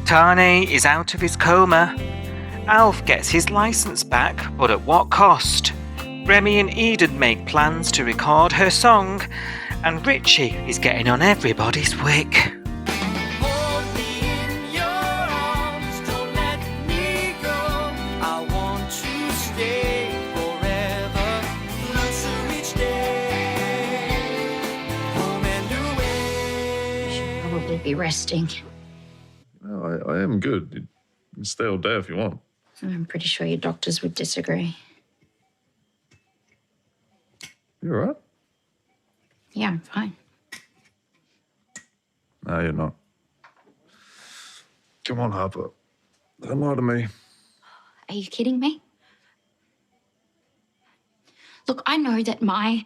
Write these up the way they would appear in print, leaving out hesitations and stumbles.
Tane is out of his coma. Alf gets his license back, but at what cost? Remy and Eden make plans to record her song, and Richie is getting on everybody's wick. Be resting. No, I am good. You can stay all day if you want. I'm pretty sure your doctors would disagree. You all right? Yeah, I'm fine. No, you're not. Come on, Harper. Don't lie to me. Are you kidding me? Look, I know that my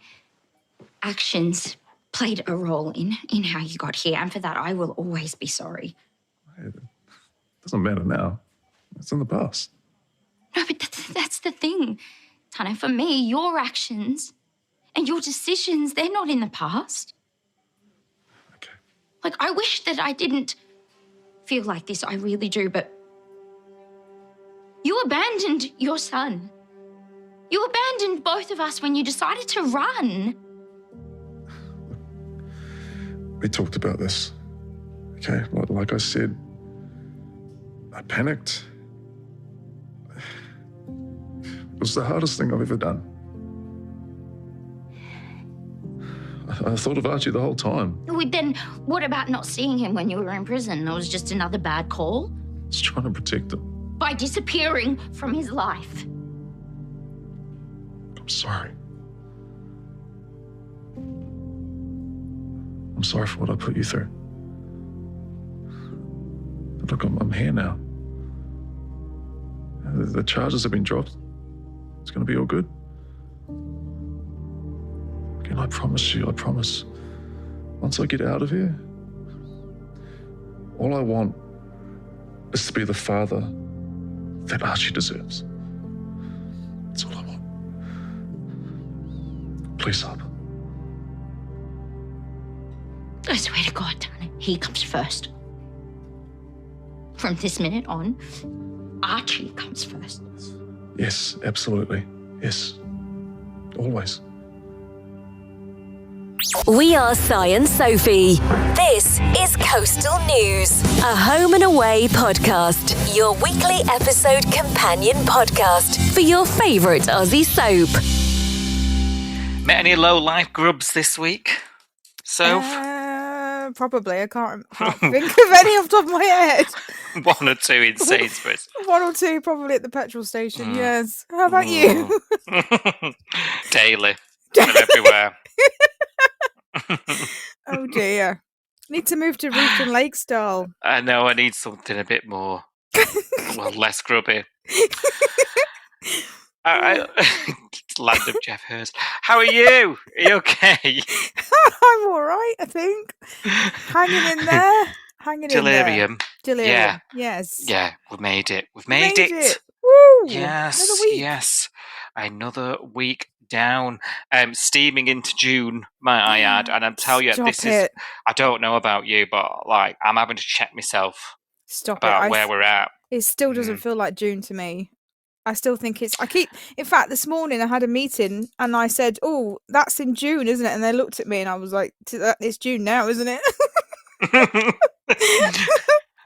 actions played a role in how you got here, and for that I will always be sorry. It doesn't matter now. It's in the past. No, but that's the thing, Tana. For me, your actions and your decisions, they're not in the past. Okay. Like, I wish that I didn't feel like this, I really do, but you abandoned your son. You abandoned both of us when you decided to run. We talked about this, okay? Like I said, I panicked. It was the hardest thing I've ever done. I thought of Archie the whole time. Well, then what about not seeing him when you were in prison? It was just another bad call? Just trying to protect him. By disappearing from his life. I'm sorry. I'm sorry for what I put you through. But look, I'm here now. The charges have been dropped. It's going to be all good. Again, I promise you, I promise. Once I get out of here, all I want is to be the father that Archie deserves. That's all I want. Please, Harper. I swear to God, Tana, he comes first. From this minute on, Archie comes first. Yes, absolutely. Yes. Always. We are Si and Sophie. This is Coastal News, a home and away podcast, your weekly episode companion podcast for your favourite Aussie soap. Met any low life grubs this week? Soph? Probably. I can't think of any off the top of my head. One or two in Sainsbury's. One or two probably at the petrol station, yes. How about you? Daily. They're everywhere. Oh dear. Need to move to Ruthven Lakestyle. I know, I need something a bit more, less grubby. Land of Jeff Hurst. How are you? Are you okay? I'm all right, I think. Hanging in there. Delirium. Delirium. Yeah. Yes. Yeah, we've made it. We've made it. Woo! Yes. Another week. Yes. Another week down. Steaming into June, might I add. And I'm telling you, I don't know about you, but like I'm having to check myself about where we're at. It still doesn't feel like June to me. I still think in fact, this morning I had a meeting and I said, oh, that's in June, isn't it? And they looked at me and I was like, it's June now, isn't it?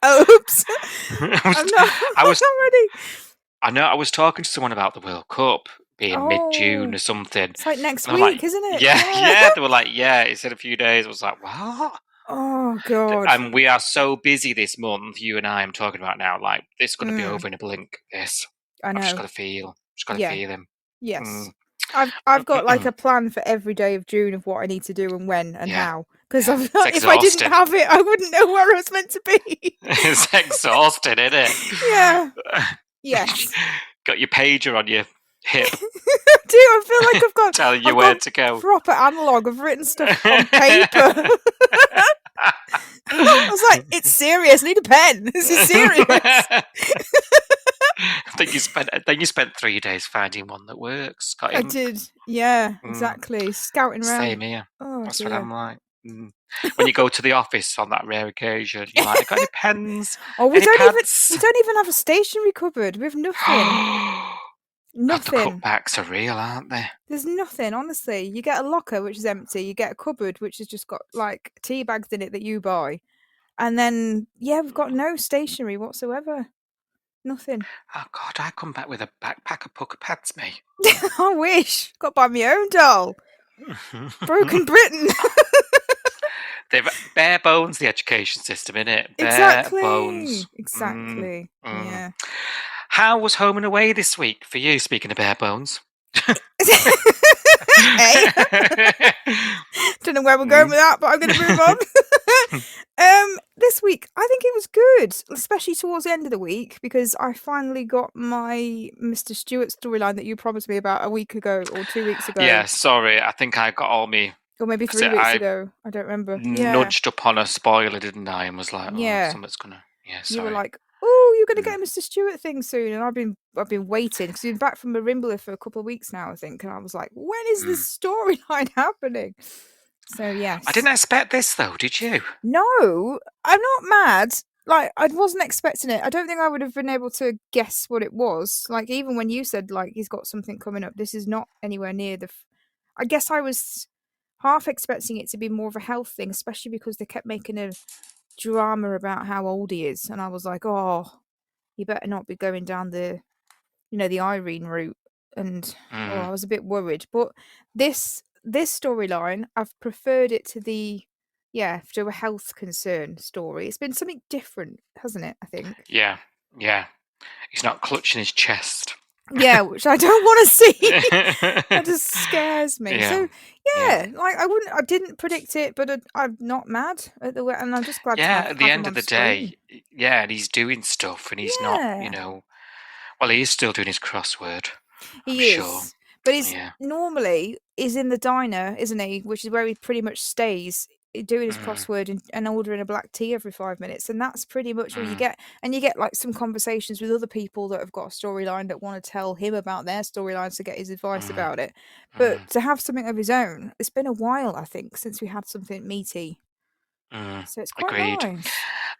Oops. I was not ready. I know, I was talking to someone about the World Cup being mid-June or something. It's like next week, isn't it? Yeah. They were like, yeah, it's in a few days. I was like, what? Oh, God. And we are so busy this month, you and I am talking about now, like, this is going to be over in a blink, this. I know. I've just got to feel him. Yes. I've got like a plan for every day of June of what I need to do and when and how. Because if I didn't have it, I wouldn't know where I was meant to be. It's exhausting, isn't it? Yeah. Yes. Got your pager on your hip. I do. I feel like I've got telling you where to go. Proper analogue. I've written stuff on paper. I was like, it's serious. I need a pen. This is serious. Then you spent 3 days finding one that works. I did. Yeah, exactly. Scouting around. Same here. Oh, That's dear. what I'm like. When you go to the office on that rare occasion, you're like, got any pens? Oh, Any we pads? don't even have a stationery cupboard. We have nothing. God, the Nothing. cutbacks are real, aren't they? There's nothing, honestly. You get a locker which is empty. You get a cupboard which has just got like tea bags in it that you buy, and then we've got no stationery whatsoever. Nothing. Oh God, I come back with a backpack of pucker pads, me. I wish. Got to buy my own doll. Broken Britain. They've bare bones the education system, innit? Bare Exactly. bones. Exactly. Yeah. How was home and away this week for you? Speaking of bare bones. Hey. Don't know where we're going with that, but I'm going to move on. This week, I think it was good, especially towards the end of the week, because I finally got my Mr. Stewart storyline that you promised me about a week ago or 2 weeks ago. Yeah, sorry. I think I got all me. Or maybe 3 weeks ago. I don't remember. Nudged up on a spoiler, didn't I? And was like, oh, something's gonna. Yeah, sorry. You were like, oh, you're going to get a Mr. Stewart thing soon. And I've been waiting because we've been back from Marimbula for a couple of weeks now, I think. And I was like, when is this storyline happening? So, yes. I didn't expect this, though, did you? No, I'm not mad. Like, I wasn't expecting it. I don't think I would have been able to guess what it was. Like, even when you said, like, he's got something coming up, this is not anywhere near I guess I was half expecting it to be more of a health thing, especially because they kept making a drama about how old he is. And I was like, oh, you better not be going down the Irene route. And I was a bit worried. But this storyline, I've preferred it to to a health concern story. It's been something different, hasn't it? I think. Yeah. He's not clutching his chest. Yeah, which I don't want to see. That just scares me. Yeah. So like I didn't predict it, but I'm not mad at the way, and I'm just glad. Yeah, to at the end of the day, and he's doing stuff, and he's not, well, he is still doing his crossword. He is, but he's normally in the diner, isn't he? Which is where he pretty much stays, doing his crossword and ordering a black tea every 5 minutes, and that's pretty much all you get. And you get like some conversations with other people that have got a storyline that want to tell him about their storylines to get his advice about it. But to have something of his own, it's been a while, I think, since we had something meaty. So it's quite nice.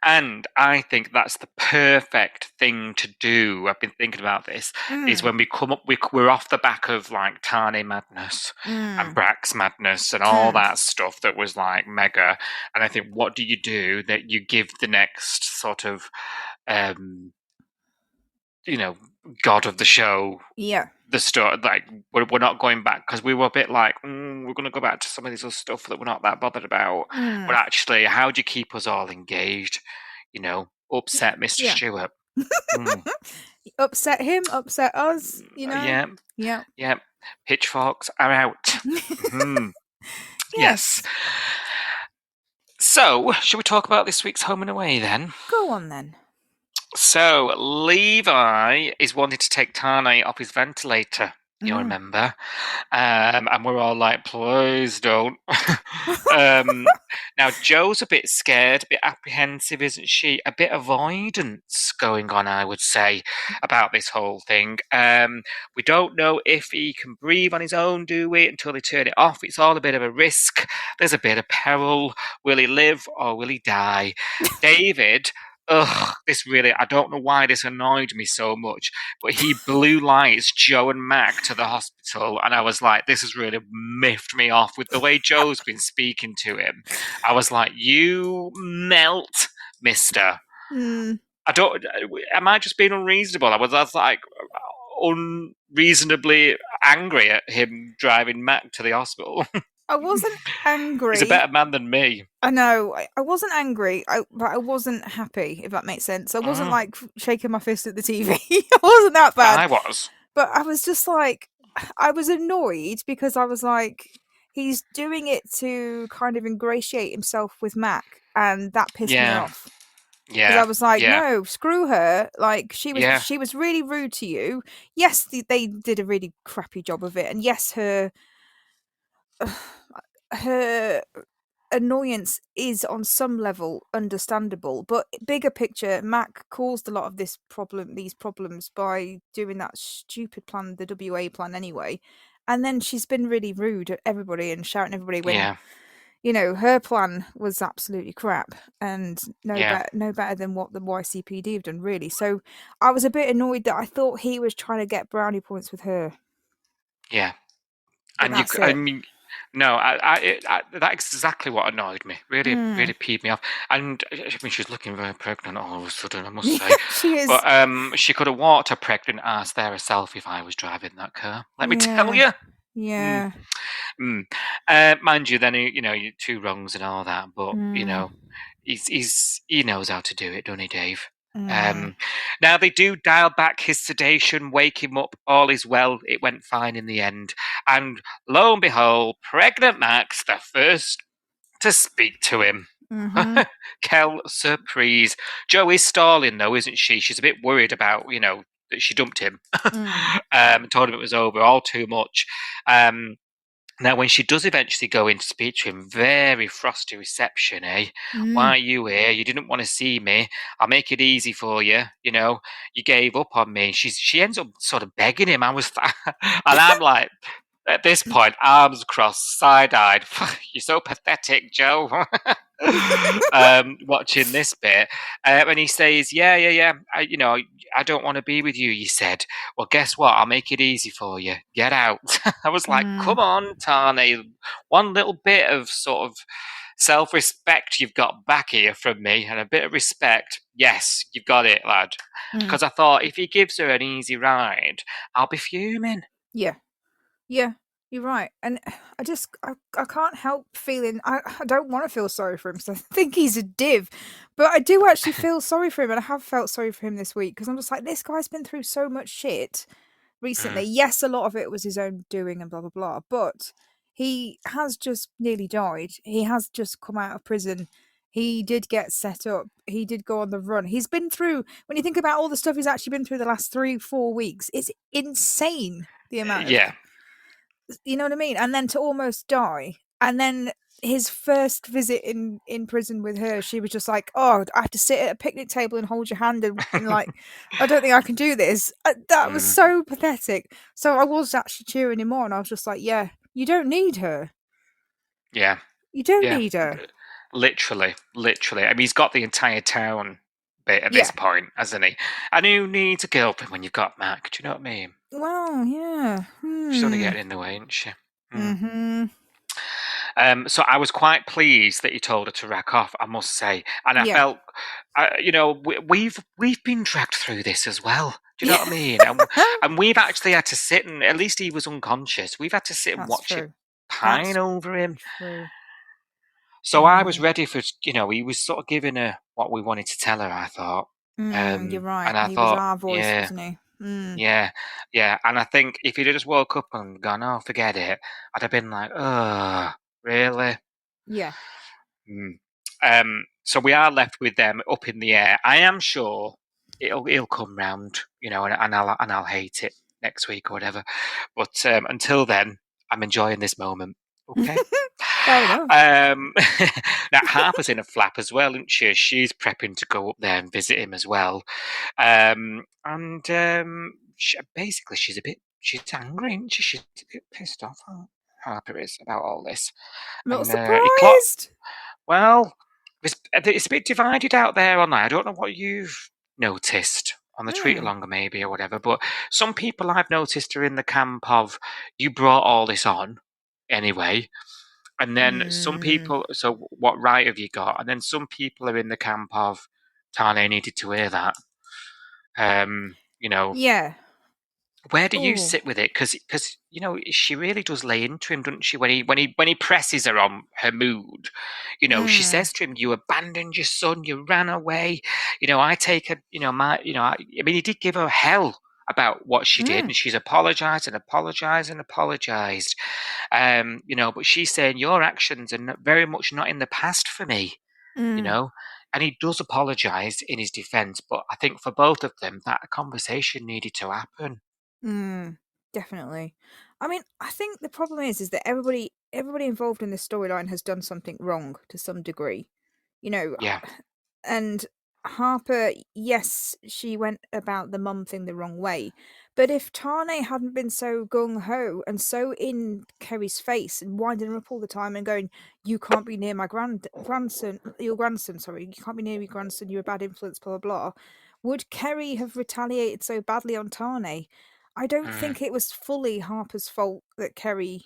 And I think that's the perfect thing to do. I've been thinking about this. Is when we come up, we're off the back of like Tane madness and Brax madness and all that stuff that was like mega. And I think, what do? That you give the next sort of, god of the show. Yeah. The story, like we're not going back because we were a bit like we're going to go back to some of these other stuff that we're not that bothered about. But actually, how do you keep us all engaged? Upset Mr. Stewart. Upset him, upset us. Yeah. Pitchforks are out. Yes. So, shall we talk about this week's home and away then? Go on then. So, Levi is wanting to take Tane off his ventilator, you'll remember. And we're all like, please don't. Now, Joe's a bit scared, a bit apprehensive, isn't she? A bit avoidance going on, I would say, about this whole thing. We don't know if he can breathe on his own, do we, until they turn it off. It's all a bit of a risk. There's a bit of peril. Will he live or will he die? David... I don't know why this annoyed me so much, but he blue lights Joe and Mac to the hospital, and I was like, this has really miffed me off with the way Joe's been speaking to him. I was like, you melt, mister. Am I just being unreasonable? I was like unreasonably angry at him driving Mac to the hospital. I wasn't angry. He's a better man than me. I know. I wasn't angry, but I wasn't happy, if that makes sense. I wasn't like shaking my fist at the TV. I wasn't that bad. I was. But I was just like, I was annoyed because I was like, he's doing it to kind of ingratiate himself with Mac, and that pissed me off. Yeah. Because I was like, no, screw her. Like, she was really rude to you. Yes, they did a really crappy job of it. And yes, her annoyance is on some level understandable, but bigger picture, Mac caused a lot of these problems by doing that stupid plan, the WA plan anyway, and then she's been really rude at everybody and shouting at everybody when you know, her plan was absolutely crap and Yeah, no better than what the YCPD have done, really. So I was a bit annoyed that I thought he was trying to get brownie points with her, yeah. but And that's I it. mean, no, that's exactly what annoyed me. Really, Mm. really peeved me off. And I mean, she's looking very pregnant all of a sudden, I must Yeah, say. she is. But she could have walked her pregnant ass there herself if I was driving that car. Let me tell Yeah, you. Mm, yeah. mm. Mind you, then you know, you two wrongs and all that, but you Mm, know, he knows how to do it, doesn't he, Dave? mm, Um, Now they do dial back his sedation, wake him up. All is well. It went fine in the end, and lo and behold, pregnant Max, the first to speak to him. mm-hmm, Kel surprise. Jo is stalling though, isn't she? She's a bit worried about, you know, that she dumped him. mm, Told him it was over, all too much. Um, Now, when she does eventually go in to speak to him, very frosty reception, eh? Why mm. are you here? You didn't want to see me. I'll make it easy for you. You know, you gave up on me. She ends up sort of begging him. And I'm like, at this point, arms crossed, side-eyed. You're so pathetic, Joe. Watching this bit, and he says, "Yeah. You know, I don't want to be with you." You said, "Well, guess what? I'll make it easy for you. Get out." I was like, Mm, "Come on, Tane, one little bit of sort of self-respect you've got back here from me, and a bit of respect. Yes, you've got it, lad." mm. Because I thought if he gives her an easy ride, I'll be fuming. Yeah, yeah, you're right. And I can't help feeling, I don't want to feel sorry for him because I think he's a div, but I do actually feel sorry for him, and I have felt sorry for him this week because I'm just like, this guy's been through so much shit recently. Mm, Yes, a lot of it was his own doing and blah blah blah, but he has just nearly died. He has just come out of prison. He did get set up. He did go on the run. He's been through, when you think about all the stuff he's actually been through the last 3-4 weeks, it's insane the amount of, yeah, you know what I mean? And then to almost die. And then his first visit in prison with her, she was just like, "Oh, I have to sit at a picnic table and hold your hand, and like, I don't think I can do this." That was mm, so pathetic. So I was actually cheering him on. I was just like, "Yeah, you don't need her. yeah. You don't Yeah, need her." literally. I mean, he's got the entire town bit at this Yeah. point, hasn't he? And who needs a girlfriend when you've got Mac? Do you know what I mean? Well, yeah. She's only Hmm. getting in the way, isn't she? Hmm. Mm-hmm. So I was quite pleased that he told her to rack off, I must say, and I Yeah. felt, you know, we've been dragged through this as well. Do you know Yeah. what I mean? And we've actually had to sit and at least he was unconscious. We've had to sit and That's watch it true. pine That's over him. true. So I was Mm. ready for, you know, he was sort of giving her what we wanted to tell her, I thought. You're right. And I He was thought, our voice, yeah, wasn't he? Mm. yeah, yeah. And I think if he'd have just woke up and gone, oh, forget it, I'd have been like, oh, really? Yeah. Mm. So we are left with them up in the air. I am sure he'll come round, you know, and I'll hate it next week or whatever. But until then, I'm enjoying this moment. Okay. Fair enough. Now Harper's in a flap as well, isn't she? She's prepping to go up there and visit him as well. Basically, she's angry, isn't she? She's a bit pissed off. Harper is about all this, Not and he clocked. surprised. Well, it's a bit divided out there online. I don't know what you've noticed on the tweet Mm. along maybe or whatever, but some people I've noticed are in the camp of you brought all this on anyway. And then some Mm. people, so what right have you got? And then some people are in the camp of Tane needed to hear that. You know, Yeah. where do you Oh. sit with it? Because you know she really does lay into him, doesn't she? When he presses her on her mood, you know, she Mm. says to him, "You abandoned your son, you ran away." You know, I take her. You know, I mean, he did give her hell about what she did, Mm. and she's apologized and apologized and apologized. You know, but she's saying your actions are very much not in the past for me. You Mm. know, and he does apologize in his defense, but I think for both of them, that conversation needed to happen. Mm. Definitely. I mean, I think the problem is that everybody involved in this storyline has done something wrong to some degree. You know, Yeah. and Harper, yes, she went about the mum thing the wrong way. But if Tane hadn't been so gung ho and so in Kerry's face and winding her up all the time and going, "You can't be near my your grandson, sorry, you can't be near your grandson, you're a bad influence, blah, blah, blah," would Kerry have retaliated so badly on Tane? I don't think it was fully Harper's fault that Kerry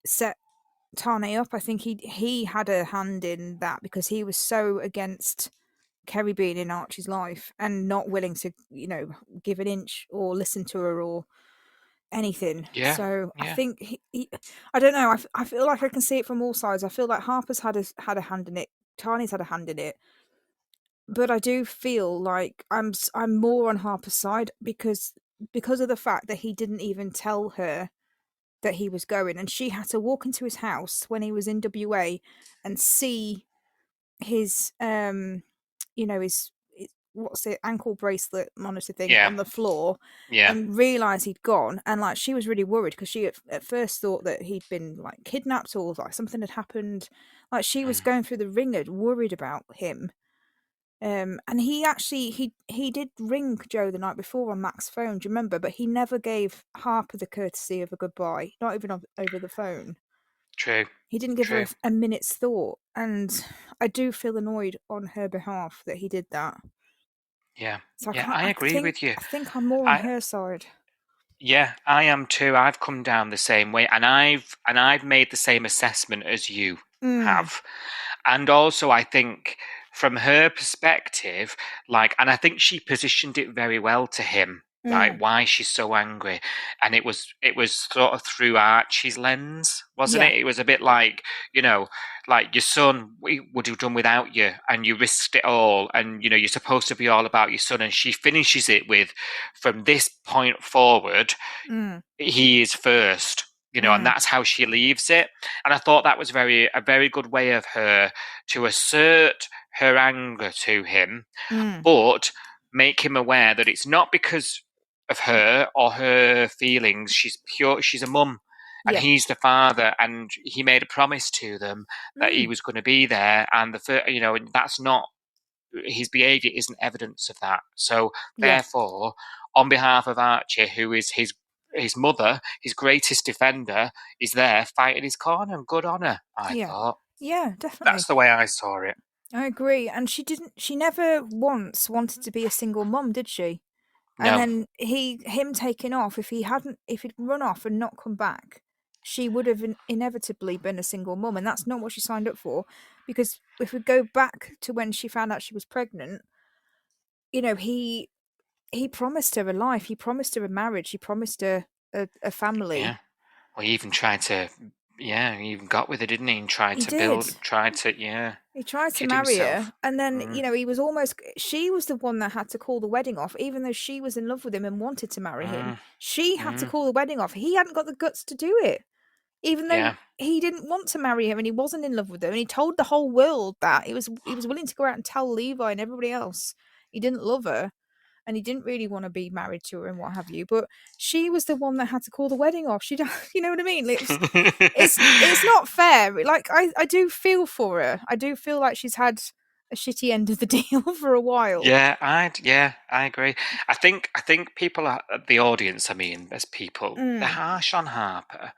set Tane up. I think he had a hand in that because he was so against Kerry being in Archie's life and not willing to, give an inch or listen to her or anything. Yeah, So I yeah, think I don't know. I feel like I can see it from all sides. I feel like Harper's had a hand in it. Tani's had a hand in it, but I do feel like I'm more on Harper's side because of the fact that he didn't even tell her that he was going, and she had to walk into his house when he was in WA and see his his what's it, ankle bracelet monitor thing yeah, on the floor, yeah. and realize he'd gone, and like she was really worried because she at first thought that he'd been like kidnapped or like something had happened. Like she was Mm. going through the ringer worried about him. And he actually he did ring Joe the night before on Mac's phone, do you remember? But he never gave Harper the courtesy of a goodbye, not even over the phone. True, He didn't give her true. a minute's thought, and I do feel annoyed on her behalf that he did that. Yeah, So yeah. I agree with you. I think I'm more on I her side. Yeah, I am too. I've come down the same way, and I've made the same assessment as you Mm, have. And also, I think from her perspective, like, and I think she positioned it very well to him, right? mm, Why she's so angry, and it was sort of through Archie's lens, wasn't yeah, it? It was a bit like, you know, like your son, we would have done without you, and you risked it all, and you're supposed to be all about your son, and she finishes it with, from this point forward, mm, he is first, and mm, that's how she leaves it. And I thought that was a very good way of her to assert her anger to him, mm, but make him aware that it's not because of her or her feelings. She's a mum, and yeah, he's the father, and he made a promise to them that he mm, was going to be there, and and that's not, his behaviour isn't evidence of that. So yeah, therefore, on behalf of Archie, who is his mother, his greatest defender, is there fighting his corner, and good on her, I yeah, thought. yeah, That's definitely. the way I saw it. I agree. And she never once wanted to be a single mum, did she? And No. then him taking off, if he'd run off and not come back, she would have inevitably been a single mum, and that's not what she signed up for. Because if we go back to when she found out she was pregnant, he promised her a life, he promised her a marriage, he promised her a Yeah. family. Well, he even tried to, yeah, he even got with her, didn't he? And He did. yeah, He tried to kid marry himself. her, and then, Mm, he was almost. She was the one that had to call the wedding off, even though she was in love with him and wanted to marry him. mm, She had to mm, call the wedding off. He hadn't got the guts to do it, even though yeah. he didn't want to marry her and he wasn't in love with her. And he told the whole world that he was willing to go out and tell Levi and everybody else he didn't love her and he didn't really want to be married to her and what have you. But she was the one that had to call the wedding off. She, you know what I mean? It's not fair. Like I do feel for her. I do feel like she's had a shitty end of the deal for a while. Yeah, I agree. I think people are the audience. I mean, as people, they're Mm, harsh on Harper.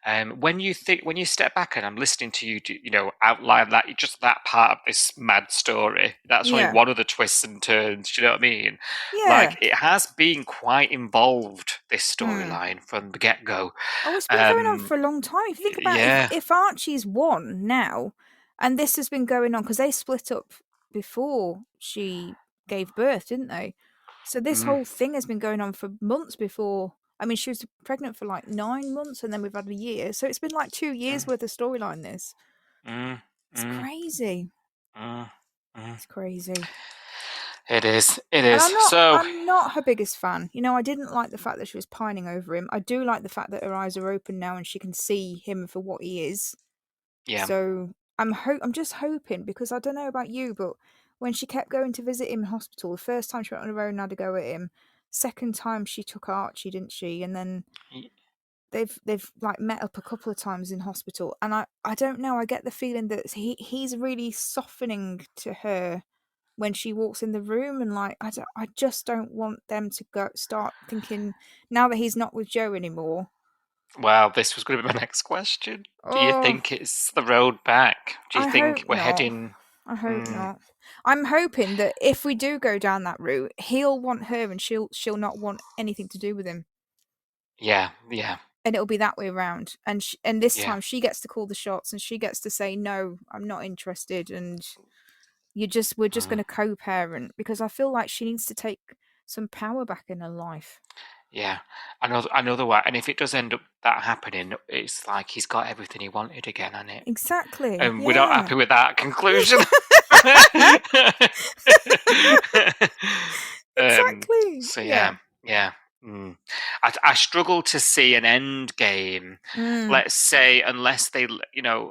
When you step back and I'm listening to you, outline that just that part of this mad story. That's only yeah, one of the twists and turns. Do you know what I mean? yeah. Like it has been quite involved, this Mm. storyline from the get go. Oh, it's been going on Um, for a long time. If you think about yeah. if Archie's won now, and this has been going on because they split up before she gave birth, didn't they? So this Mm, whole thing has been going on for months before. I mean, she was pregnant for like 9 months, and then we've had a year. So it's been like 2 years mm, worth of storyline. This mm, it's mm, crazy. mm, mm. It's crazy. It is. It And is. So I'm not her biggest fan. I didn't like the fact that she was pining over him. I do like the fact that her eyes are open now and she can see him for what he is. yeah. So I'm just hoping, because I don't know about you, but when she kept going to visit him in hospital, the first time she went on her own and had to go at him, second time she took Archie, didn't she? And then they've like met up a couple of times in hospital, and I don't know, I get the feeling that he's really softening to her when she walks in the room, and like I just don't want them to start thinking now that he's not with Joe anymore. Well, this was going to be my next question. Do you Oh, think it's the road back? Do you I hope think we're not. heading? I hope not. I'm hoping that if we do go down that route, he'll want her and she'll not want anything to do with him. Yeah. And it'll be that way around. And and this Yeah. time she gets to call the shots and she gets to say no, I'm not interested, and we're just going to co-parent, because I feel like she needs to take some power back in her life. Yeah, another way. And if it does end up that happening, it's like he's got everything he wanted again, hasn't it? Exactly. And we're not Yeah. happy with that conclusion. Exactly. So yeah. Mm. I struggle to see an end game. Mm. Let's say, unless they,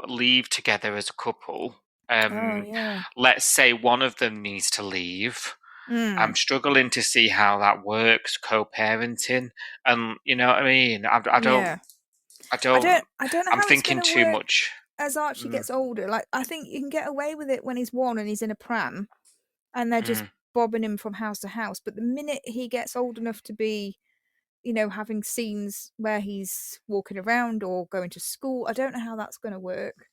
leave together as a couple. Oh yeah. Let's say one of them needs to leave. Mm. I'm struggling to see how that works, co-parenting, and you know what I mean. I don't. Yeah. I don't. I don't know I'm how it's thinking going to too work much. as Archie gets older. Like, I think you can get away with it when he's one and he's in a pram and they're just bobbing him from house to house. But the minute he gets old enough to be, having scenes where he's walking around or going to school, I don't know how that's going to work.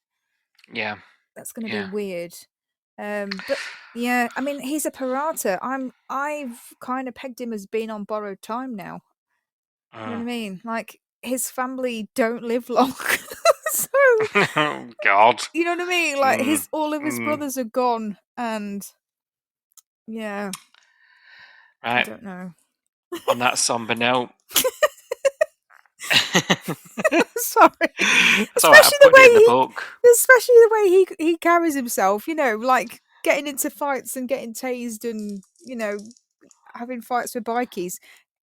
Yeah. That's going to be weird. But yeah, I mean, he's a parata. I've kind of pegged him as being on borrowed time now. You know what I mean? Like, his family don't live long. So, Oh God. you know what I mean? Like, all of his brothers are gone, and yeah, Right. I don't know. On that somber note. Sorry. It's all right, I'll put it in the book. Especially the way he carries himself, like getting into fights and getting tased and, having fights with bikies.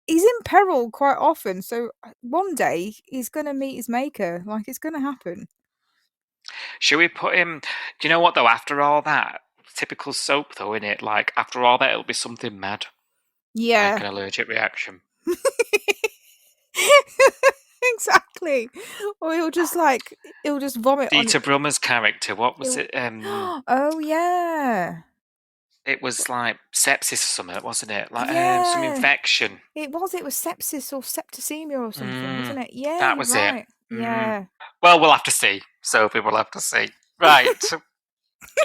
He's in peril quite often, so one day he's going to meet his maker. Like, it's going to happen. Should we put him? Do you know what though? After all that, typical soap though, isn't it? Like after all that, it'll be something mad. Yeah. Like an allergic reaction. Exactly. Or he'll just vomit on Dieter Brummer's character. What was it? Oh yeah. It was like sepsis or something, wasn't it? Like some Yeah. infection. It was sepsis or septicemia or something, wasn't it? Yeah, That you're was right. it. Yeah. Well, we'll have to see. Sophie, we'll have to see. Right.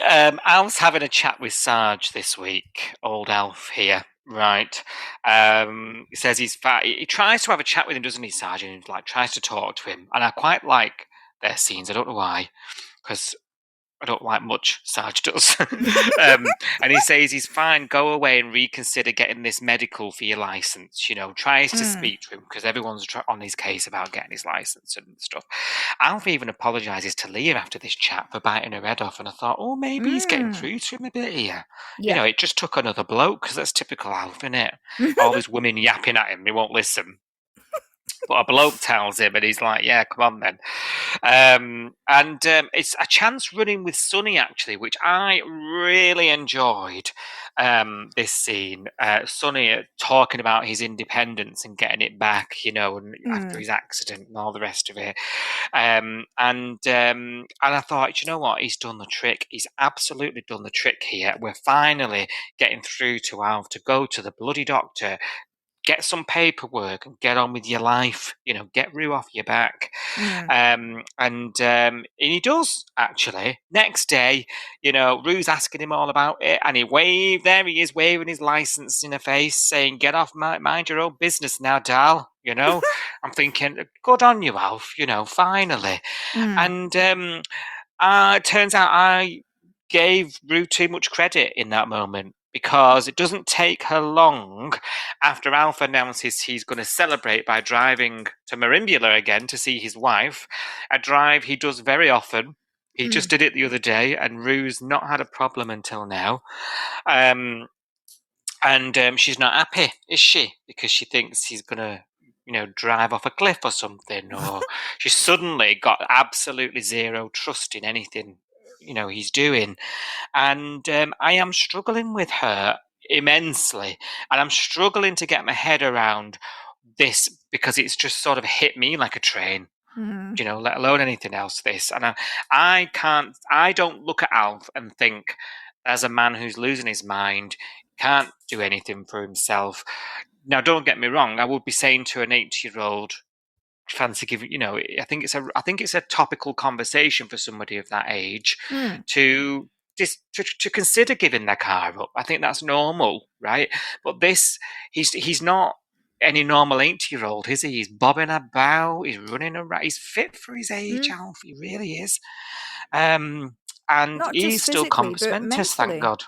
Alf's having a chat with Sarge this week. Old Alf here. Right. He says he's fat. He tries to have a chat with him, doesn't he, Sarge? And he tries to talk to him. And I quite like their scenes. I don't know why, because I don't like much, Sarge does. And he says he's fine, go away and reconsider getting this medical for your license. Tries to speak to him because everyone's on his case about getting his license and stuff. Alf even apologises to Leah after this chat for biting her head off, and I thought, oh, maybe he's getting through to him a bit here. Yeah. It just took another bloke, because that's typical Alf, isn't it? All these women yapping at him, he won't listen. But a bloke tells him, and he's like, yeah, come on then. And it's a chance running with Sonny, actually, which I really enjoyed, this scene. Sonny talking about his independence and getting it back, and after his accident and all the rest of it. And I thought, you know what? He's done the trick. He's absolutely done the trick here. We're finally getting through to Alf to go to the bloody doctor, get some paperwork and get on with your life. Get Rue off your back. And he does, actually. Next day, Rue's asking him all about it, and there he is waving his license in her face, saying, get off, mind your own business now, Dal. I'm thinking, good on you, Alf, finally. And it turns out I gave Rue too much credit in that moment, because it doesn't take her long after Alf announces he's going to celebrate by driving to Marimbula again to see his wife, a drive he does very often. He just did it the other day, and Rue's not had a problem until now. And she's not happy, is she? Because she thinks he's going to drive off a cliff or something, or she's suddenly got absolutely zero trust in anything he's doing. And I am struggling with her immensely, and I'm struggling to get my head around this, because it's just sort of hit me like a train, let alone anything else. This, and I don't look at Alf and think as a man who's losing his mind, can't do anything for himself. Now, don't get me wrong. I would be saying to an 8-year-old, fancy giving, I think it's a topical conversation for somebody of that age to just to consider giving their car up. I think that's normal, right? But he's not any normal 8-year-old, is he? He's bobbing about, he's running around, he's fit for his age, Alf. He really is. And Not he's just still physically, compass but mentis, thank mentally. God.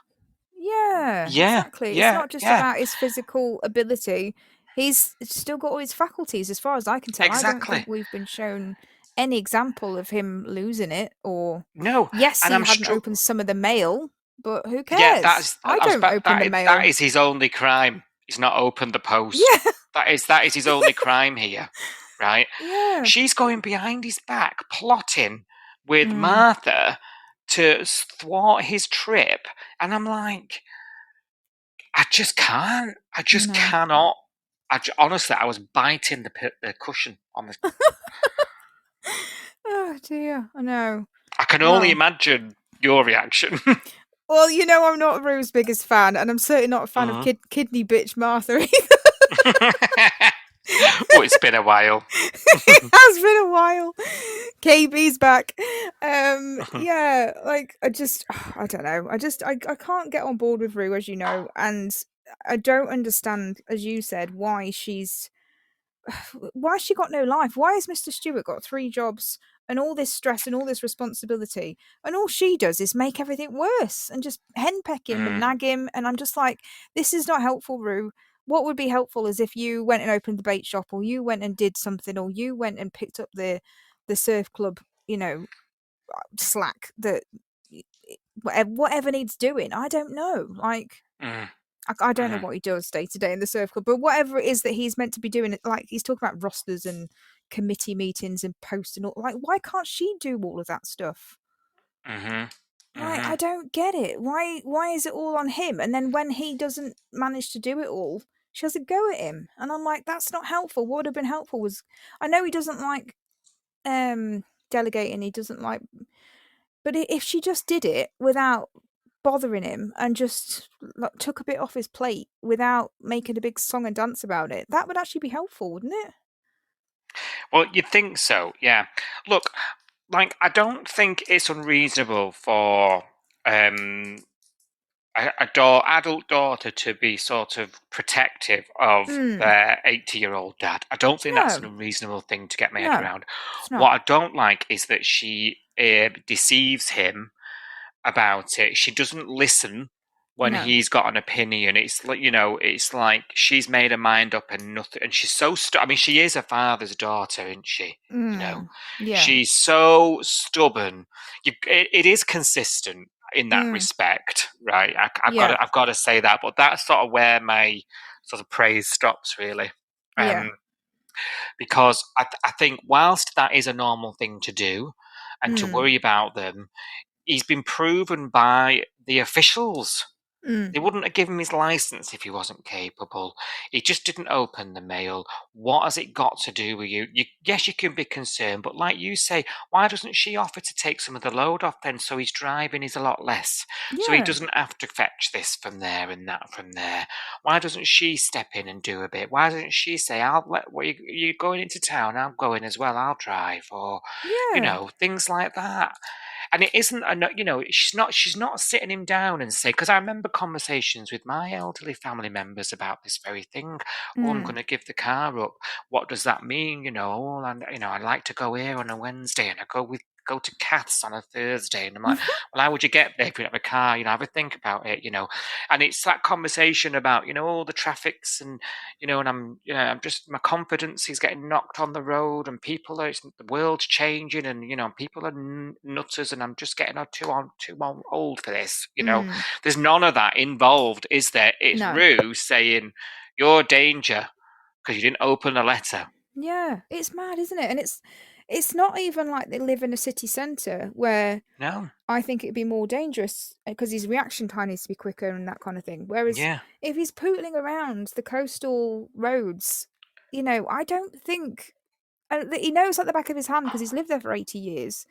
Yeah, Yeah, exactly. It's yeah, not just yeah, about his physical ability. He's still got all his faculties, as far as I can tell. I don't exactly. think we've been shown any example of him losing it. Or No, yes, and he I'm hadn't struck. opened some of the mail, but who Yeah, cares? I I was don't about open the that mail. is his only crime. He's not opened the post. Yeah, That is his only crime here, right? yeah. She's going behind his back, plotting with Mm, Martha to thwart his trip, and I'm like, I just can't. I just no. cannot. Honestly, I was biting the cushion on the. Oh dear. I know. I can only Well, imagine your reaction. well, I'm not Rue's biggest fan, and I'm certainly not a fan of Mhm. kidney bitch Martha. Oh, it's been a while. It has been a while. KB's back. Yeah, like I don't know. I can't get on board with Rue, as you know, and I don't understand, as you said, why she got no life. Why has Mr. Stewart got 3 jobs and all this stress and all this responsibility, and all she does is make everything worse and just henpeck him and Mm, nag him, and I'm just like, this is not helpful, Rue. What would be helpful is if you went and opened the bait shop, or you went and did something, or you went and picked up the surf club, slack that whatever needs doing. I don't know. Like, mm, I don't know mhm, what he does day to day in the surf club, but whatever it is that he's meant to be doing, like he's talking about rosters and committee meetings and posts and all. Like, why can't she do all of that stuff? mhm, Like, I mhm, don't get it. Why is it all on him? And then when he doesn't manage to do it all, she has a go at him. And I'm like, that's not helpful. What would have been helpful was, I know he doesn't like delegating, he doesn't like, but if she just did it without bothering him and just like, took a bit off his plate without making a big song and dance about it, that would actually be helpful, wouldn't it? Well, you'd think so, yeah. Look, like, I don't think it's unreasonable for um, adult daughter to be sort of protective of Mm. their 80-year-old dad. I don't think that's an No, unreasonable thing to get my head no, around. it's What not. I don't like is that she deceives him about it. She doesn't listen when No. he's got an opinion. It's like, it's like she's made her mind up and nothing. And she's so I mean, she is a father's daughter, isn't she? Mm. Yeah. She's so stubborn. It is consistent in that Mm. respect, right? Yeah. I've got to say that. But that's sort of where my sort of praise stops, really. Yeah. Um, because I think whilst that is a normal thing to do and to Mm. worry about them, he's been proven by the officials. Mm. They wouldn't have given him his license if he wasn't capable. He just didn't open the mail. What has it got to do with you? Yes, you can be concerned, but like you say, why doesn't she offer to take some of the load off then so his driving is a lot less? So he Yeah. doesn't have to fetch this from there and that from there. Why doesn't she step in and do a bit? Why doesn't she say, you're going into town, I'm going as well, I'll drive, or, Yeah. things like that. And it isn't she's not sitting him down and say, because I remember conversations with my elderly family members about this very thing. Oh, I'm Mm. going to give the car up. What does that mean? Oh, and I like to go here on a Wednesday, and I go to Cath's on a Thursday, and I'm like, well, how would you get there if you don't have a car? Have a think about it. And it's that conversation about all the traffics, and and I'm just, my confidence is getting knocked on the road, and the world's changing, and people are nutters, and I'm just getting too old for this. Mm. There's none of that involved, is there? It's No. Rue saying you're danger because you didn't open a letter. Yeah. It's mad, isn't it? And it's not even like they live in a city centre where No, I think it'd be more dangerous because his reaction time needs to be quicker and that kind of thing. Whereas yeah, if he's pootling around the coastal roads, I don't think he knows at the back of his hand because he's lived there for 80 years.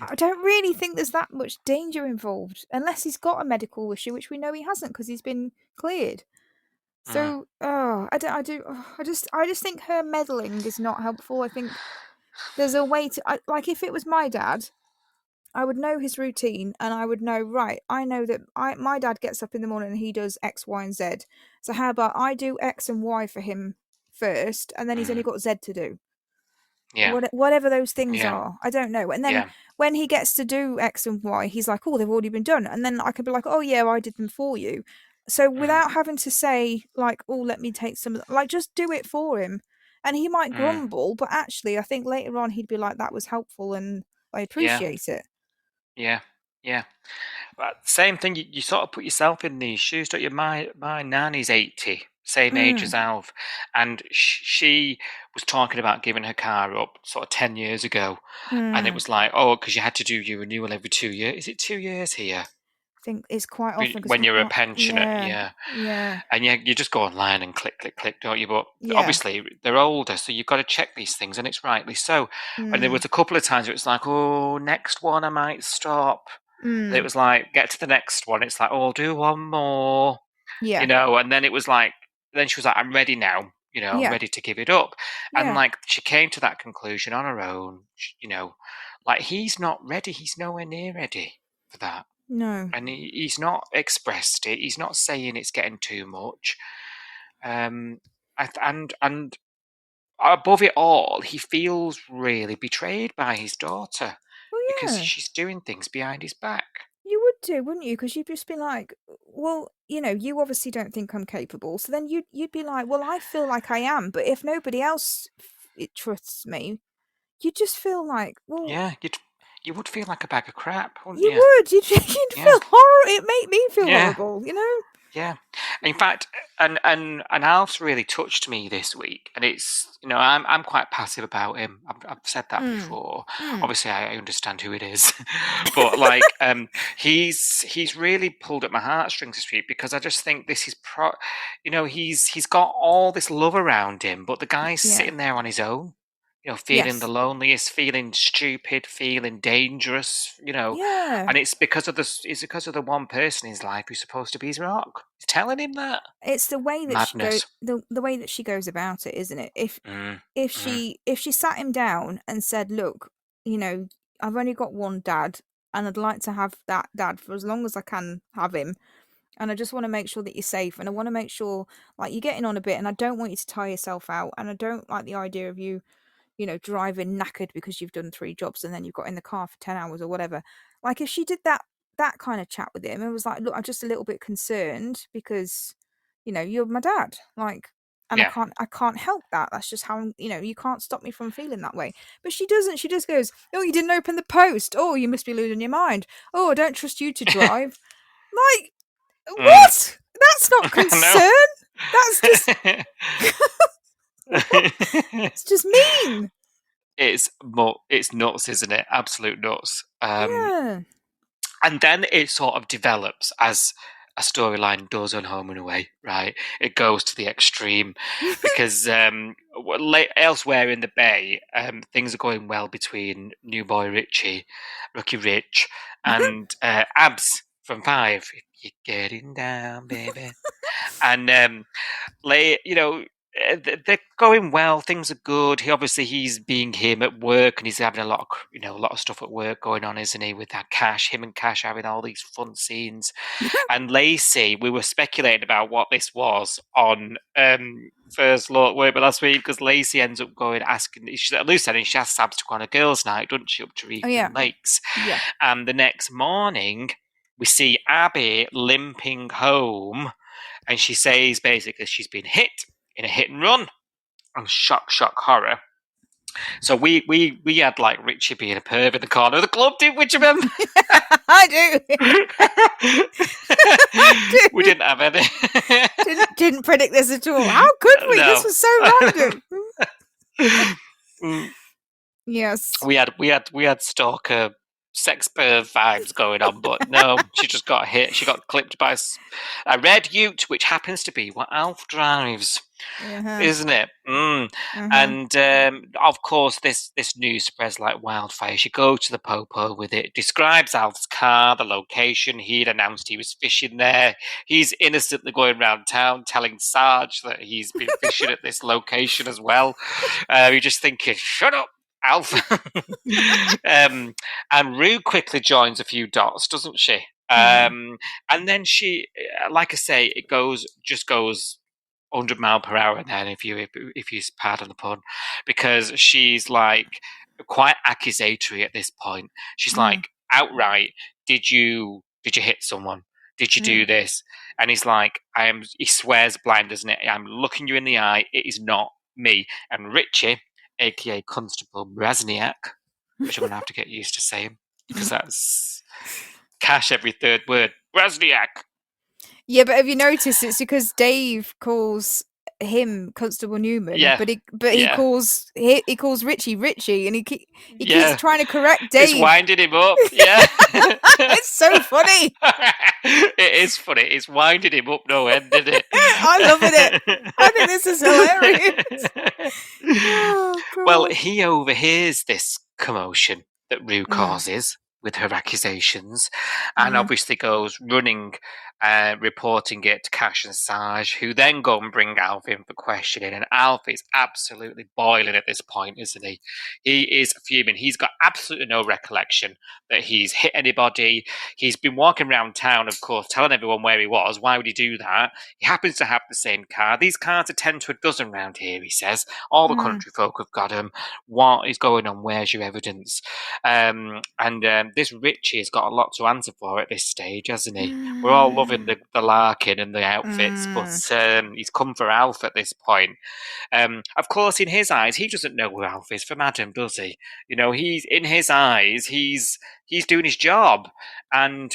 I don't really think there's that much danger involved, unless he's got a medical issue, which we know he hasn't because he's been cleared. Mm, So, I just think her meddling is not helpful. I think there's a way to, like, if it was my dad, I would know his routine and I would know, right, I know that my dad gets up in the morning and he does X, Y, and Z. So how about I do X and Y for him first, and then he's only mm, got Z to do. yeah, Whatever those things yeah, are, I don't know. And then yeah, when he gets to do X and Y, he's like, "Oh, they've already been done." And then I could be like, "Oh yeah, I did them for you." So mm, without having to say like, "Oh, let me take some," like just do it for him. And he might mm, grumble, but actually, I think later on he'd be like, "That was helpful, and I yeah, appreciate it." yeah, yeah. But same thing. You sort of put yourself in these shoes, don't you? My nanny's 80, same age as Mm, Alf, and she was talking about giving her car up sort of 10 years ago, and it mm. was like, oh, because you had to do your renewal every 2 years. Is it 2 years here? I think it's quite often because When you're a pensioner, yeah, yeah. yeah, And you just go online and click, click, click, don't you? But yeah. obviously they're older, so you've got to check these things, and it's rightly so. And there Mm, was a couple of times where it's like, oh, next one I might stop. And it mm, was like, get to the next one. It's like, oh, I'll do one more, yeah, And then it was like, then she was like, I'm ready now. I'm yeah, ready to give it up. And yeah. like, she came to that conclusion on her own. Like he's not ready. He's nowhere near ready for that. No. And he's not expressed it. He's not saying it's getting too much. Um, and above it all, he feels really betrayed by his daughter Well, because yeah. she's doing things behind his back. You would do, wouldn't you? Because you'd just be like, well, you obviously don't think I'm capable. So then you'd be like, well, I feel like I am, but if nobody else it trusts me, you just feel like, well, Yeah, you would feel like a bag of crap, wouldn't you you? would. You'd Yeah, feel horrible. It made me feel yeah. horrible, you know? Yeah, in fact, and Alf's really touched me this week, and it's I'm quite passive about him. I've said that Mm. before. Mm. Obviously, I understand who it is, but like he's really pulled at my heartstrings this week because I just think this is he's got all this love around him, but the guy's Yeah. sitting there on his own. Feeling the Yes. loneliest, feeling stupid, feeling dangerous, Yeah. and it's because of the one person in his life who's supposed to be his rock. He's telling him that. It's the way that Madness. the way that she goes about it, isn't it? Mm, If mm, she sat him down and said, "Look, you know, I've only got one dad, and I'd like to have that dad for as long as I can have him, and I just want to make sure that you're safe, and I want to make sure like you're getting on a bit, and I don't want you to tire yourself out, and I don't like the idea of you, driving knackered because you've done 3 jobs and then you've got in the car for 10 hours or whatever." Like if she did that kind of chat with him and was like, "Look, I'm just a little bit concerned because, you're my dad, like." And yeah. I can't help that. That's just how you can't stop me from feeling that way. But she doesn't. She just goes, "Oh, you didn't open the post. Oh, you must be losing your mind. Oh, I don't trust you to drive." Like, Mm. what? That's not No. concern. That's just what? It's just mean. It's nuts, isn't it? Absolute nuts. Yeah. And then it sort of develops as a storyline does on Home and Away, right? It goes to the extreme because elsewhere in the Bay, things are going well between new boy Richie, Rookie Rich, and Abs from Five. You're getting down, baby. And they're going well. Things are good. He's being him at work, and he's having a lot of stuff at work going on, isn't he? With that Cash, him and Cash having all these fun scenes. And Lacey, we were speculating about what this was on First Look, weren't we, last week? Because Lacey ends up going asking. She's at loose ending. She asks Abs to go on a girls' night, doesn't she, up to Oh yeah. Reefton Lakes? Yeah. And the next morning, we see Abby limping home, and she says basically she's been hit in a hit and run. And shock, horror. So we had like Richie being a perv in the corner of the club, didn't we? Do you remember? I do. We didn't have any. Didn't predict this at all. How could we? No. This was so random. Yes. We had stalker sex perv vibes going on, but no, she just got hit. She got clipped by a red Ute, which happens to be what Alf drives. Uh-huh. isn't it? Uh-huh. And of course, this news spreads like wildfire. She goes to the popo with it, describes Alf's car, the location. He'd announced he was fishing there. He's innocently going around town telling Sarge that he's been fishing at this location as well. You're just thinking, shut up, Alf. And Rue quickly joins a few dots, doesn't she? And then she, like I say, it just goes 100 mile per hour. Then, if you pardon the pun, because she's like quite accusatory at this point. She's like outright, "Did you hit someone? Did you do this?" And he's like, "I am." He swears blind, doesn't it? "I'm looking you in the eye. It is not me." And Richie, aka Constable Brasniak, which I'm gonna have to get used to saying because that's cash every third word. Brasniak. Yeah, but have you noticed it's because Dave calls him Constable Newman, Yeah, but he yeah. calls Richie, and he Yeah. keeps trying to correct Dave. It's winding him up. Yeah. It's so funny. It is funny. It's winding him up no end, isn't it? I'm loving it. I think this is hilarious. Oh, Well, God. he overhears this commotion that Rue causes with her accusations, and obviously goes running, reporting it to Cash and Sarge, who then go and bring Alf in for questioning. And Alf is absolutely boiling at this point, isn't he? He is fuming. He's got absolutely no recollection that he's hit anybody. He's been walking around town, of course, telling everyone where he was. Why would he do that? He happens to have the same car. These cars are 10 to a dozen round here, he says. All the country folk have got them. What is going on? Where's your evidence? This Richie has got a lot to answer for at this stage, hasn't he? We're all loving the larking and the outfits, but he's come for Alf at this point. Of course, in his eyes, he doesn't know who Alf is from Adam, does he? You know, he's in his eyes, he's doing his job, and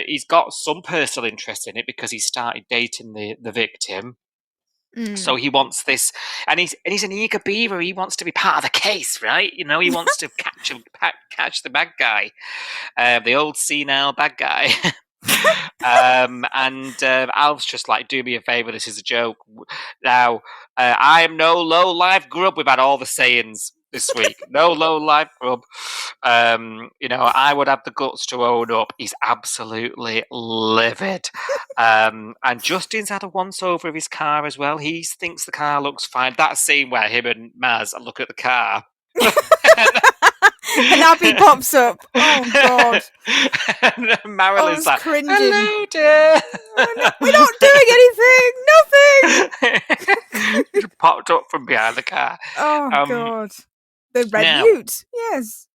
he's got some personal interest in it because he started dating the victim. So he wants this, and he's an eager beaver. He wants to be part of the case, right? You know, he wants to catch the bad guy, the old senile bad guy. Alf's just like, "Do me a favor. This is a joke." Now, I am no low life grub. We've had all the sayings this week. No low life grub. I would have the guts to own up. He's absolutely livid. And Justin's had a once over of his car as well. He thinks the car looks fine. That scene where him and Maz look at the car. And Abby pops up. Oh, God. And Marilyn's like, cringing. "Hello, dear." We're not doing anything. Nothing. She popped up from behind the car. Oh, God. The red now- Ute. Yes.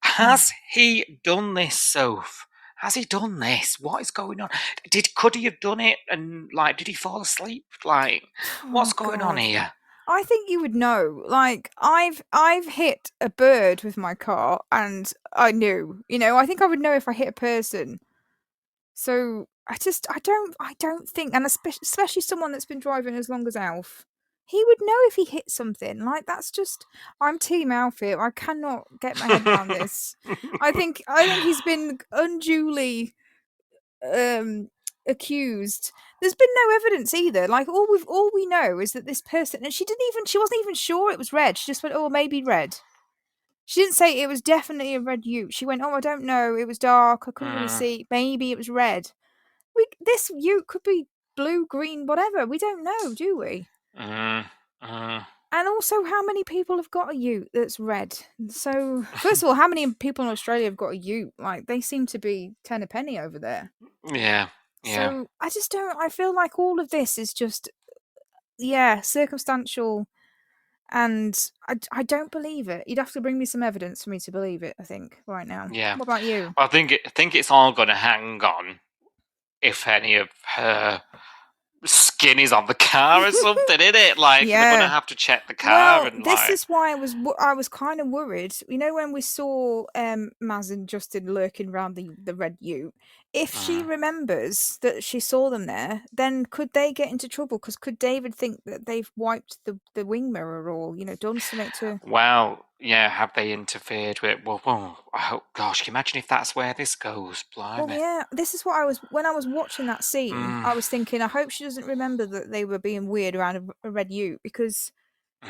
Has he done this, Soph? Has he done this? What is going on? Could he have done it? And did he fall asleep? What's going on God. here? I think you would know. Like, I've hit a bird with my car, and I knew. You know, I think I would know if I hit a person. So I don't think, and especially someone that's been driving as long as Alf, he would know if he hit something. Like, that's just, I'm Team Alf here. I cannot get my head around this. I think he's been unduly accused. There's been no evidence either. Like, all we know is that this person, and she wasn't even sure it was red. She just went, "Oh, maybe red." She didn't say it was definitely a red Ute. She went, "Oh, I don't know. It was dark. I couldn't really see. Maybe it was red." This Ute could be blue, green, whatever. We don't know, do we? And also, how many people have got a Ute that's red? So, first of all, how many people in Australia have got a Ute? Like, they seem to be 10 a penny over there. Yeah. So, I just don't, I feel like all of this is just, circumstantial, and I don't believe it. You'd have to bring me some evidence for me to believe it, I think, right now. Yeah. What about you? I think it's all going to hang on if any of her skin is on the car or something, isn't it? Like, they're going to have to check the car. Well, this is why I was kind of worried. You know, when we saw Maz and Justin lurking around the red Ute, if she remembers that she saw them there, then could they get into trouble? Because could David think that they've wiped the wing mirror or, done something to... Wow. have they interfered with it? Well, I hope, gosh, can you imagine if that's where this goes? Blimey. Well, yeah, this is what when I was watching that scene, I was thinking, I hope she doesn't remember that they were being weird around a red ute, because,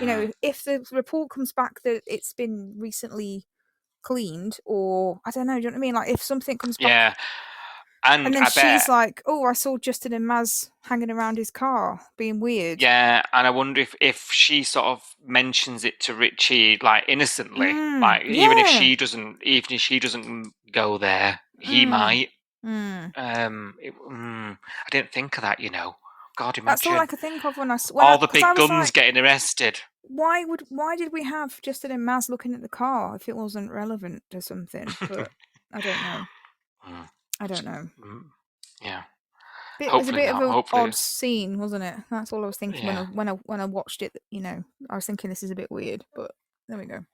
you know, if the report comes back that it's been recently cleaned, or I don't know, do you know what I mean? Like, if something comes back, Yeah. And then I she's bet, like, oh, I saw Justin and Maz hanging around his car being weird. yeah, and I wonder if she sort of mentions it to Richie, like, innocently, like, even if Yeah. she doesn't go there, he might. Mm. I didn't think of that, you know. God, That's all I imagine could think of when I all the because I big was guns like, getting arrested. why did we have Justin and Maz looking at the car if it wasn't relevant to something? But I don't know. Mm, I don't know. yeah. It was a Hopefully bit of not. an Hopefully, odd scene, wasn't it? That's all I was thinking yeah. when I watched it. You know, I was thinking this is a bit weird, but there we go.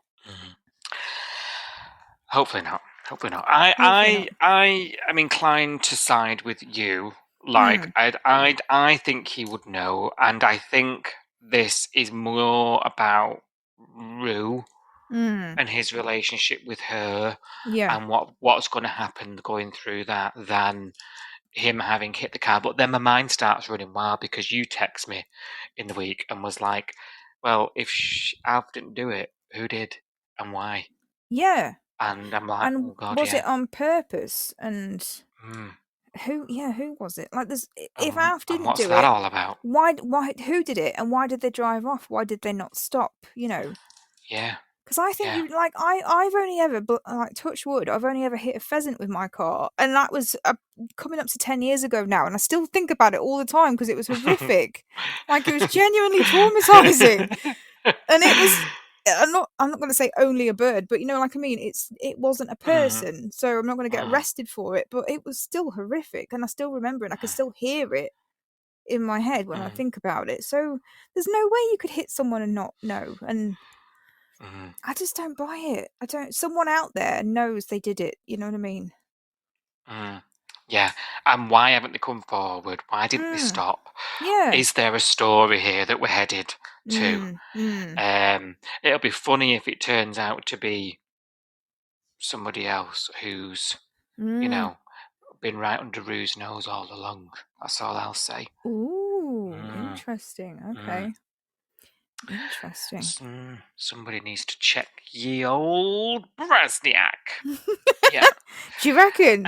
Hopefully not. Hopefully not. Hopefully not. I am inclined to side with you. Like, I think he would know, and I think this is more about Rue and his relationship with her, Yeah. and what's going to happen going through that, than him having hit the car. But then my mind starts running wild, because you text me in the week and was like, well, if Alf didn't do it, who did and why? Yeah. And I'm like, And oh God, was yeah. it on purpose? And Mm. who was it? Like, there's if Alf And didn't what's do that it, all about? why who did it, and why did they drive off? Why did they not stop? You know, Yeah, because I think yeah. you like I've only ever, but like, touch wood, I've only ever hit a pheasant with my car, and that was coming up to 10 years ago now, and I still think about it all the time because it was horrific. Like, it was genuinely traumatizing, and it was. I'm not going to say only a bird, but you know, like, I mean, it wasn't a Mhm, person, so I'm not going to get mhm, arrested for it. But it was still horrific, and I still remember it. I can still hear it in my head when I mhm, think about it. So there's no way you could hit someone and not know. And mhm, I just don't buy it. I don't. Someone out there knows they did it. You know what I mean? mhm. Yeah, and why haven't they come forward? Why didn't they Mm. stop? Yeah. Is there a story here that we're headed to? Mm. Mm. It'll be funny if it turns out to be somebody else who's, you Mm. know, been right under Rue's nose all along. That's all I'll say. Ooh, Mm, interesting. mm. Okay, interesting. Somebody needs to check ye old Brasniak. Yeah. Do you reckon?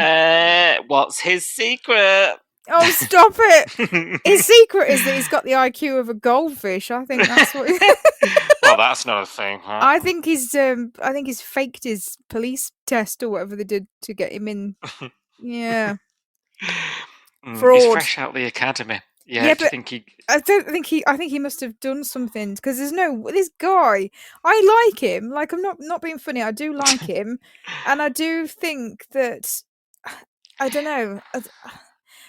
What's his secret? Oh, stop it! His secret is that he's got the IQ of a goldfish. I think that's what. Well, that's not a thing, huh? I think he's faked his police test or whatever they did to get him in. Yeah, He's fraud. fresh out the academy. Yeah, Yeah, do you but think he? I don't think he. I think he must have done something, because there's no this guy. I like him. Like, I'm not being funny. I do like him, and I do think that I don't know.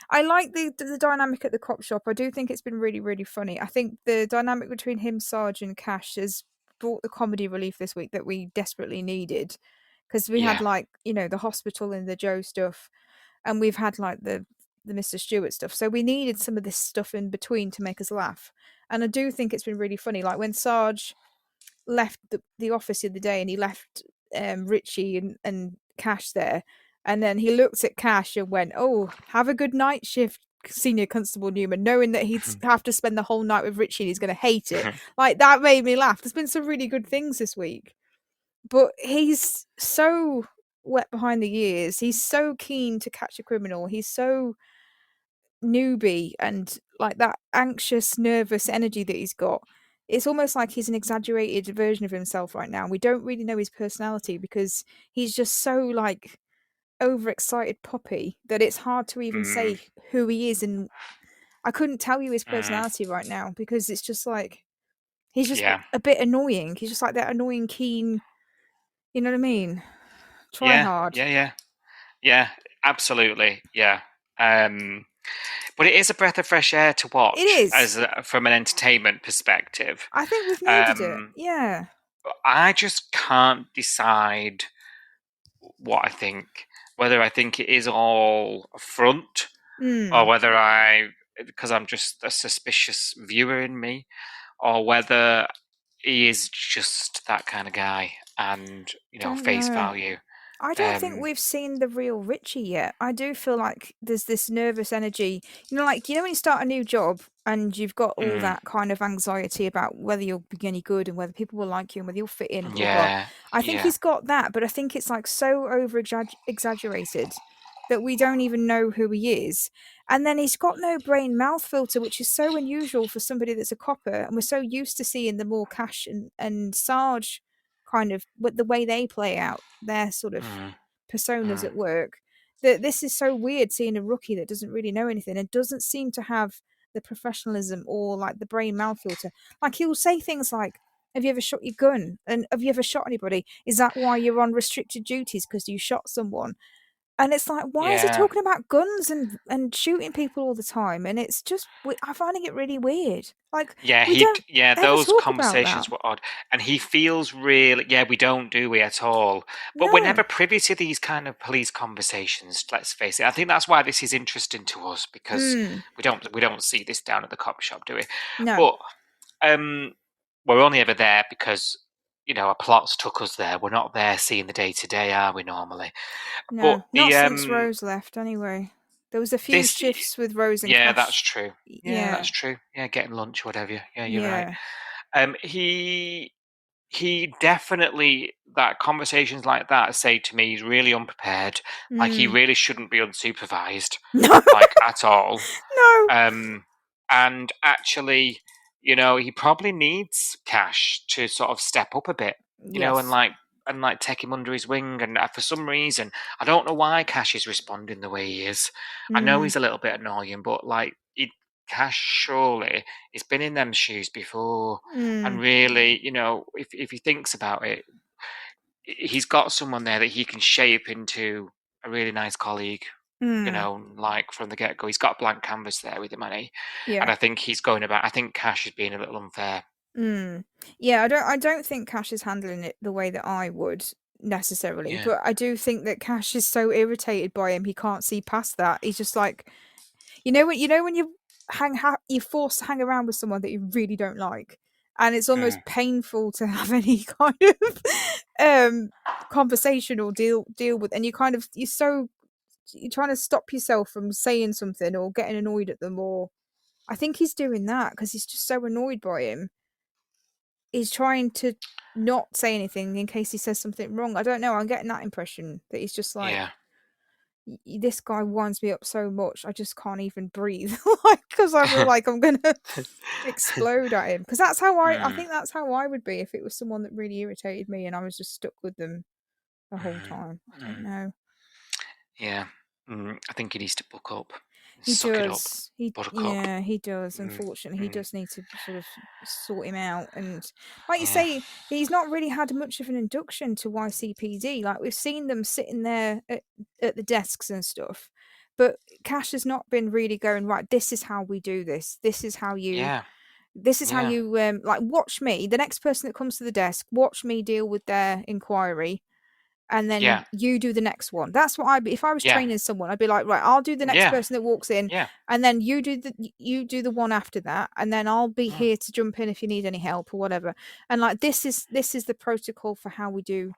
I like the dynamic at the cop shop. I do think it's been really, really funny. I think the dynamic between him, Sarge, and Cash has brought the comedy relief this week that we desperately needed, because we had, Yeah. like, you know, the hospital and the Joe stuff, and we've had, like, the Mr. Stewart stuff. So we needed some of this stuff in between to make us laugh. And I do think it's been really funny. Like, when Sarge left the office the other day, and he left Richie and Cash there, and then he looked at Cash and went, "Oh, have a good night shift, Senior Constable Newman," knowing that he'd have to spend the whole night with Richie and he's going to hate it. Like, that made me laugh. There's been some really good things this week, but he's so wet behind the ears. He's so keen to catch a criminal. He's so newbie, and like that anxious, nervous energy that he's got. It's almost like he's an exaggerated version of himself right now. We don't really know his personality because he's just so, like, overexcited puppy that it's hard to even say who he is. And I couldn't tell you his personality right now because it's just like he's just Yeah. a bit annoying. He's just like that annoying, keen, you know what I mean? Try Yeah. hard. Yeah. Absolutely. Yeah. But it is a breath of fresh air to watch, It is. From an entertainment perspective. I think we've needed it. Yeah. I just can't decide what I think. Whether I think it is all a front, or whether because I'm just a suspicious viewer in me, or whether he is just that kind of guy. and Don't face know. value. I don't think we've seen the real Richie yet. I do feel like there's this nervous energy. Like, when you start a new job and you've got all Mm, that kind of anxiety about whether you'll be any good and whether people will like you and whether you'll fit in and blah, blah. yeah, I think yeah, he's got that, but I think it's like so over exaggerated that we don't even know who he is. And then he's got no brain mouth filter, which is so unusual for somebody that's a copper. And we're so used to seeing the more Cash and Sarge kind of with the way they play out their sort of mm, personas mm, at work, that this is so weird seeing a rookie that doesn't really know anything and doesn't seem to have the professionalism or like the brain mouth filter. Like, he'll say things like, have you ever shot your gun? And have you ever shot anybody? Is that why you're on restricted duties, because you shot someone? And it's like, why is he yeah. talking about guns and shooting people all the time? And it's just, I'm finding it really weird. Like, Yeah, we don't ever those talk about that. conversations were odd. And he feels really, yeah, we don't, do we, at all? But we're No, never privy to these kind of police conversations, let's face it. I think that's why this is interesting to us, because we don't see this down at the cop shop, do we? no, But we're only ever there because, a plot's took us there. We're not there seeing the day-to-day, are we, normally? But no, not since Rose left. Anyway, there was a few this, shifts with Rose and yeah, that's Cash. true. Yeah, Yeah, that's true. Yeah, getting lunch, whatever. Yeah, you're right. yeah, He definitely, that conversations like that say to me he's really unprepared. Like, he mm. really shouldn't be unsupervised, No, like, at all. no, And actually, he probably needs Cash to sort of step up a bit, and yes, take him under his wing. And for some reason, I don't know why Cash is responding the way he is. I know mm. he's a little bit annoying, but like, Cash surely he's been in them shoes before, and Mm. really, if he thinks about it, he's got someone there that he can shape into a really nice colleague. Mm. Like, from the get go, he's got a blank canvas there with him, and Yeah. I think he's going about. I think Cash is being a little unfair. Mm. Yeah, I don't think Cash is handling it the way that I would necessarily, Yeah. but I do think that Cash is so irritated by him he can't see past that. He's just like, when you you're forced to hang around with someone that you really don't like, and it's Mm. almost painful to have any kind of um conversation or deal with, and you're trying to stop yourself from saying something or getting annoyed at them, or I think he's doing that because he's just so annoyed by him. He's trying to not say anything in case he says something wrong. I don't know. I'm getting that impression that he's just Yeah. like, this guy winds me up so much, I just can't even breathe, like, because I feel like I'm gonna explode at him. Because I Mm. think that's how I would be if it was someone that really irritated me and I was just stuck with them the whole Mm. time. I don't Mm. know. Yeah. I think he needs to buck up, He suck it up, does. buttercup. Yeah, he does. Mm. Unfortunately, he Mm. does need to sort of sort him out. And like you Yeah. say, he's not really had much of an induction to YCPD. Like, we've seen them sitting there at the desks and stuff, but Cash has not been really going, right, this is how we do this. Yeah. This is how Yeah. you like, watch me. The next person that comes to the desk, watch me deal with their inquiry, and then Yeah. you do the next one. That's what I'd be if I was Yeah. training someone. I'd be like, right, I'll do the next Yeah. person that walks in, Yeah. and then you do the one after that, and then I'll be Mm. here to jump in if you need any help or whatever. And like, this is the protocol for how we do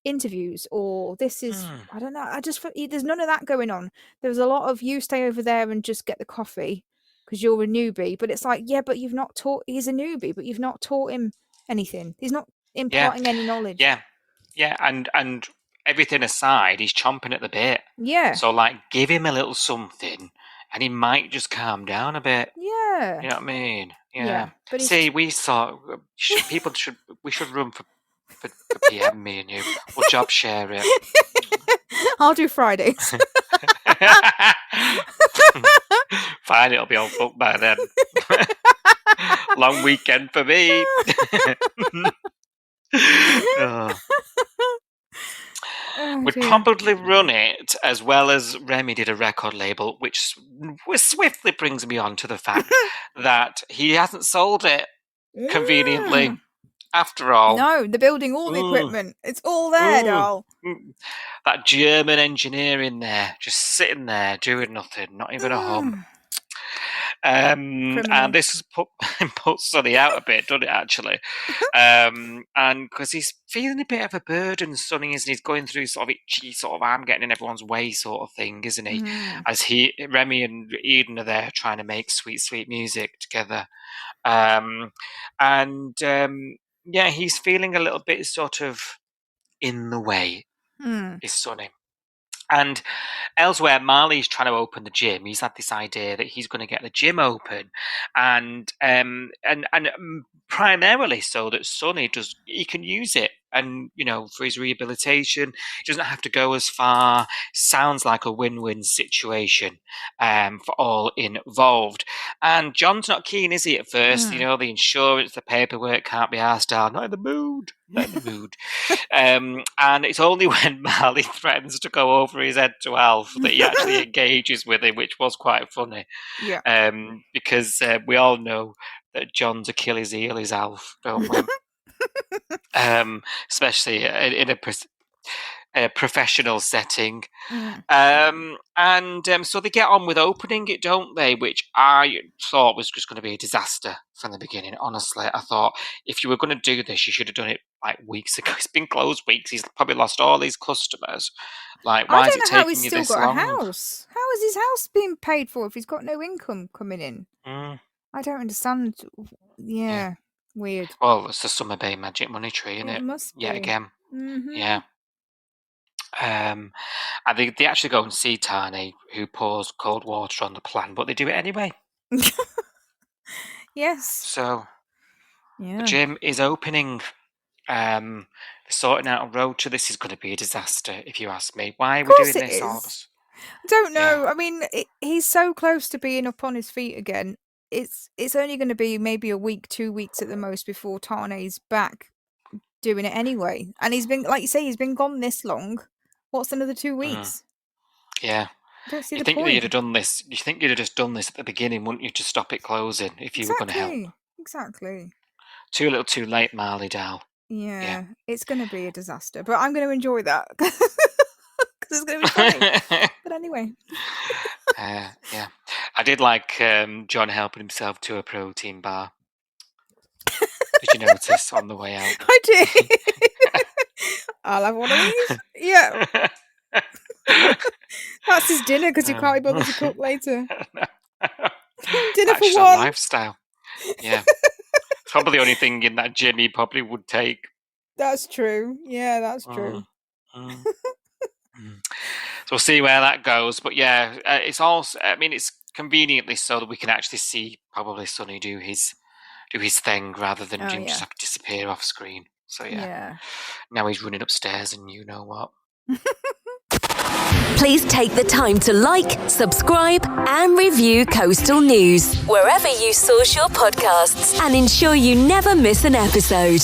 interviews, or this is, Mm. I don't know. I just there's none of that going on. There was a lot of, you stay over there and just get the coffee because you're a newbie. But it's like, yeah, but you've not taught. He's a newbie, but you've not taught him anything. He's not Yeah. imparting any knowledge. Yeah. Yeah. And everything aside, he's chomping at the bit. Yeah. So, like, give him a little something, and he might just calm down a bit. Yeah. You know what I mean? Yeah, Yeah. but he's See, we thought we should run for PM, me and you. We'll job share it. I'll do Fridays. Fine, it'll be all booked by then. Long weekend for me. Oh. Oh, We'd dear. probably run it as well as Remy did a record label, which swiftly brings me on to the fact that he hasn't sold it conveniently Mm. after all. No, they're building all the Mm. equipment. It's all there, Mm. doll. That German engineer in there, just sitting there doing nothing, not even a hum. Criminal. And this has put Sonny out a bit, doesn't it, actually? And because he's feeling a bit of a burden, Sonny, isn't he? He's going through sort of itchy, sort of I'm getting in everyone's way sort of thing, isn't he? As Remy and Eden are there trying to make sweet, sweet music together. Yeah, he's feeling a little bit sort of in the way, is Sonny. And elsewhere, Marley's trying to open the gym. He's had this idea that he's going to get the gym open, and primarily so that Sonny he can use it, and for his rehabilitation. He doesn't have to go as far. Sounds like a win-win situation for all involved. And John's not keen, is he? At first, the insurance, the paperwork can't be asked out. Not in the mood. And it's only when Marley threatens to go over his head to Alf that he actually engages with him, which was quite funny. Yeah. Because we all know that John's Achilles heel is Alf, don't we? Especially in a professional setting. So they get on with opening it, don't they? Which I thought was just going to be a disaster from the beginning. Honestly, I thought if you were going to do this, you should have done it like weeks ago. It's been closed weeks. He's probably lost all his customers. Like, why is it taking you this long? I don't know how he's still got a house. How is his house being paid for if he's got no income coming in? I don't understand. Yeah. Weird. Well, it's the Summer Bay magic money tree, isn't it? It must be. Yet again. Yeah. And they actually go and see Tani, who pours cold water on the plan, but they do it anyway. Yes. So the gym is opening. They're sorting out a road to this. Is going to be a disaster, if you ask me. Why are we doing this, all of us? I don't know. I mean, he's so close to being up on his feet again. It's only going to be maybe a week, 2 weeks at the most before Tane's back doing it anyway. And he's been, like you say, he's been gone this long. What's another 2 weeks? Yeah. I don't see You the point. you'd have done this? You think you'd have just done this at the beginning, wouldn't you, to stop it closing if you were going to help? Exactly. Too little, too late, Marley Dow. Yeah, it's going to be a disaster, but I'm going to enjoy that because it's going to be funny. But anyway. Yeah. I did like John helping himself to a protein bar. Did you notice on the way out? I did. I'll have one of these. Yeah. That's his dinner because you can't be bothered to cook later. Dinner That's for one. Lifestyle. Yeah. Probably the only thing in that gym he probably would take. That's true. Yeah, that's true. So we'll see where that goes. But yeah, it's also, I mean, it's conveniently so that we can actually see probably Sonny do his thing rather than him just have to disappear off screen. So yeah. Now he's running upstairs and you know what. Please take the time to like, subscribe and review Coastal News wherever you source your podcasts and ensure you never miss an episode.